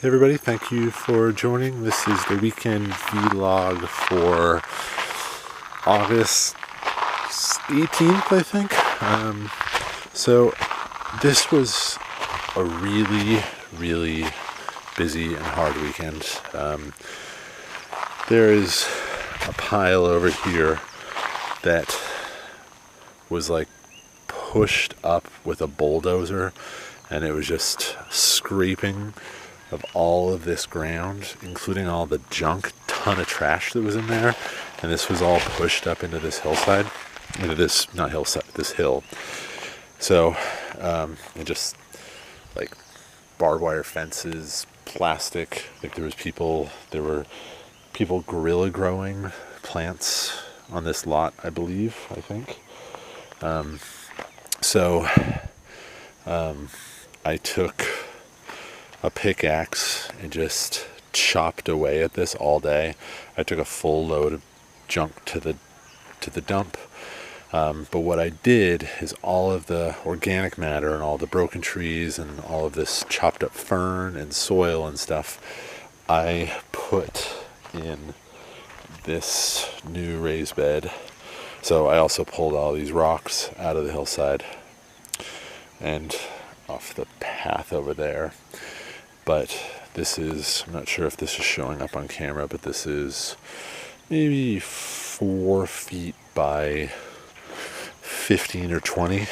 Hey everybody, thank you for joining. This is the weekend vlog for August 18th, I think. So this was a really busy and hard weekend. There is a pile over here that was like pushed up with a bulldozer, and it was just scraping of all of this ground, including all the junk, ton of trash that was in there, and this was all pushed up into this hillside, into this, not hillside, this hill. So, it just, like, barbed wire fences, plastic, like there were people gorilla growing plants on this lot, I think. I took a pickaxe and just chopped away at this all day. I took a full load of junk to the dump. But what I did is all of the organic matter and all the broken trees and all of this chopped up fern and soil and stuff, I put in this new raised bed. So I also pulled all these rocks out of the hillside and off the path over there. But this is, I'm not sure if this is showing up on camera, but this is maybe 4 feet by 15 or 20.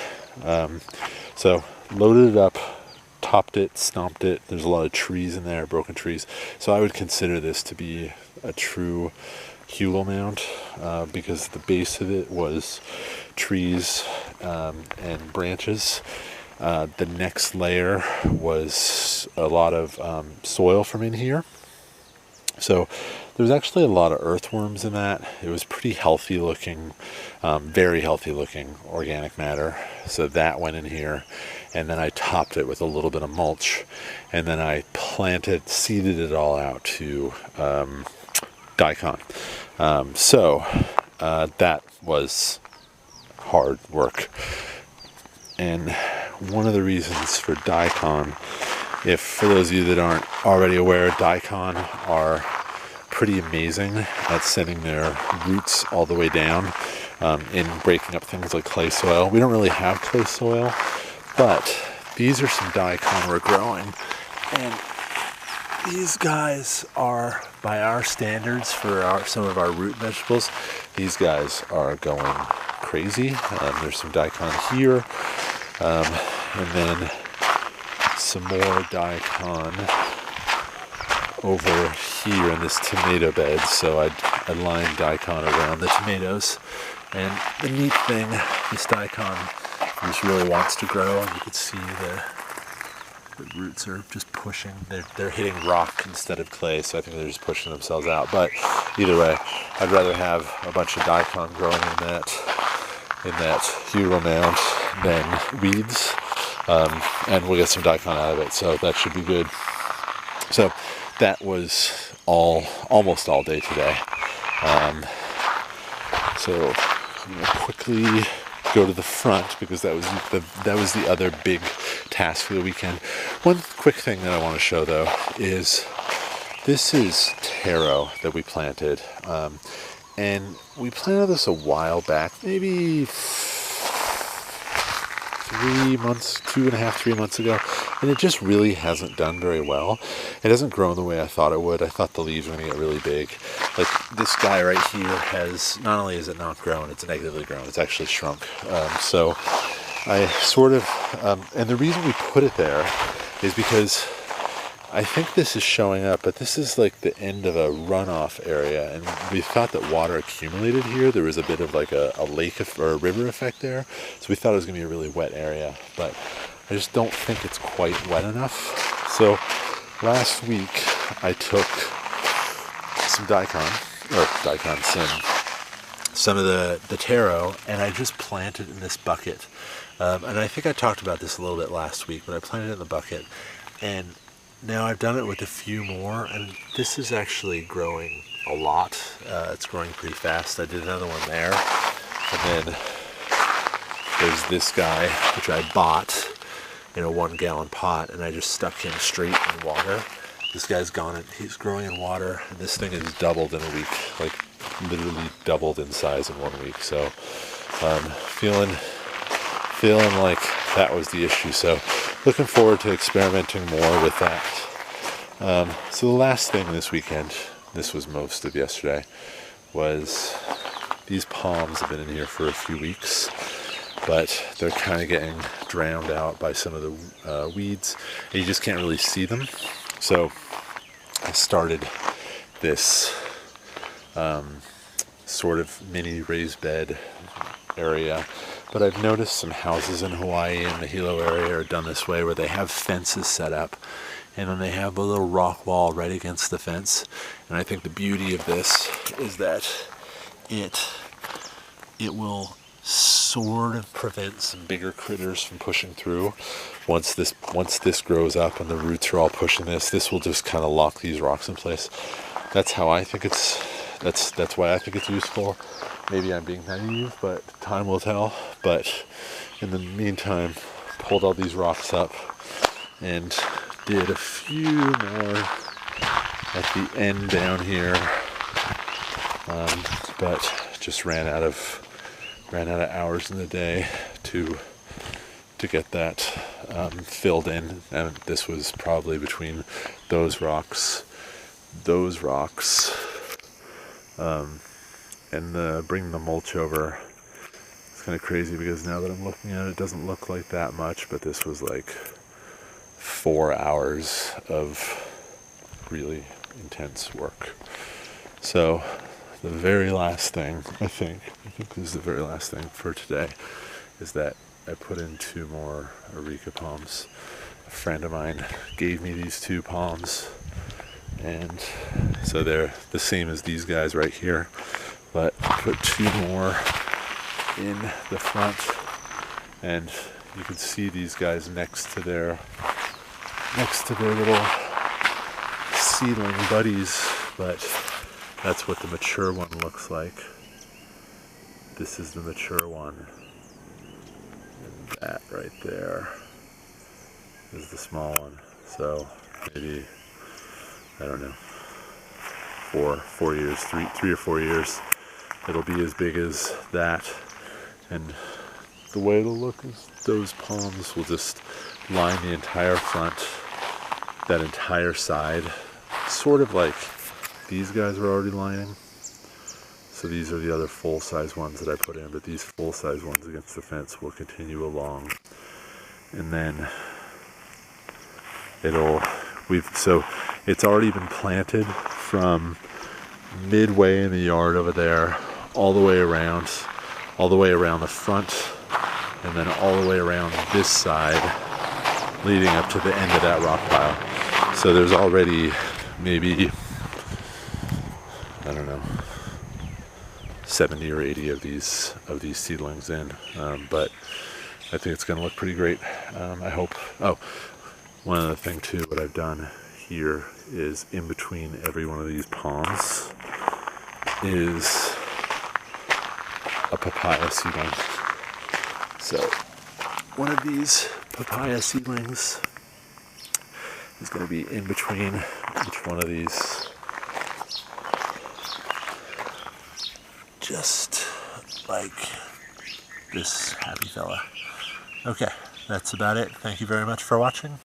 So loaded it up, topped it, stomped it. There's a lot of trees in there, broken trees. So I would consider this to be a true hugel mound, because the base of it was trees and branches. The next layer was a lot of soil from in here. So there was actually a lot of earthworms in that. It was pretty healthy looking, very healthy looking organic matter. So that went in here, and then I topped it with a little bit of mulch, and then I seeded it all out to daikon. That was hard work. And one of the reasons for daikon, for those of you that aren't already aware, daikon are pretty amazing at sending their roots all the way down in breaking up things like clay soil. We don't really have clay soil, but these are some daikon we're growing. And these guys are, by our standards for some of our root vegetables, these guys are going crazy. There's some daikon here, and then some more daikon over here in this tomato bed. So I lined daikon around the tomatoes, and the neat thing, this daikon just really wants to grow, and you can see the roots are just pushing. They're hitting rock instead of clay, so I think they're just pushing themselves out. But either way, I'd rather have a bunch of daikon growing in that hugel mound than weeds, and we'll get some daikon out of it, so that should be good. So that was almost all day today. So I'm gonna quickly go to the front, because that was the other big task for the weekend. One quick thing that I want to show though is this is taro that we planted, and we planted this a while back, maybe 3 months, 2.5, 3 months ago, and it just really hasn't done very well. It hasn't grown the way I thought it would. I thought the leaves were going to get really big. Like this guy right here has, not only is it not grown, it's negatively grown. It's actually shrunk. So I sort of, and the reason we put it there is because I think this is showing up, but this is like the end of a runoff area, and we thought that water accumulated here. There was a bit of like a lake or a river effect there, so we thought it was going to be a really wet area, but I just don't think it's quite wet enough. So last week I took some some of the taro, and I just planted in this bucket. And I think I talked about this a little bit last week, but I planted it in the bucket, and now I've done it with a few more, and this is actually growing a lot. It's growing pretty fast. I did another one there, and then there's this guy, which I bought in a 1-gallon pot, and I just stuck him straight in water, This guy's gone, he's growing in water, and this thing has doubled in a week, like literally doubled in size in 1 week. So feeling like that was the issue. So looking forward to experimenting more with that. So the last thing this weekend, this was most of yesterday, was these palms have been in here for a few weeks, but they're kind of getting drowned out by some of the weeds, and you just can't really see them. So I started this sort of mini raised bed area, but I've noticed some houses in Hawaii and the Hilo area are done this way, where they have fences set up, and then they have a little rock wall right against the fence. And I think the beauty of this is that it will sort of prevent some bigger critters from pushing through. Once this grows up and the roots are all pushing this will just kind of lock these rocks in place. That's how I think that's why I think it's useful. Maybe I'm being naive, but time will tell. But in the meantime, pulled all these rocks up and did a few more at the end down here, but just ran out of hours in the day to get that filled in. And this was probably between those rocks, and bringing the mulch over. It's kind of crazy because now that I'm looking at it, it doesn't look like that much, but this was like 4 hours of really intense work. So the very last thing, I think this is the very last thing for today, is that I put in 2 more areca palms. A friend of mine gave me these 2 palms, and so they're the same as these guys right here, but put 2 more in the front, and you can see these guys next to their little seedling buddies, but that's what the mature one looks like. This is the mature one. And that right there is the small one. So maybe, I don't know, 4 years, 3 or 4 years, it'll be as big as that. And the way it'll look is those palms will just line the entire front, that entire side, sort of like these guys were already lining. So these are the other full-size ones that I put in, but these full-size ones against the fence will continue along. And then so it's already been planted from midway in the yard over there, all the way around the front, and then all the way around this side, leading up to the end of that rock pile. So there's already maybe, I don't know, 70 or 80 of these seedlings in, but I think it's going to look pretty great. I hope. Oh, one other thing too, what I've done here is in between every one of these palms is a papaya seedling. So one of these papaya seedlings is going to be in between each one of these, just like this happy fella. Okay, that's about it. Thank you very much for watching.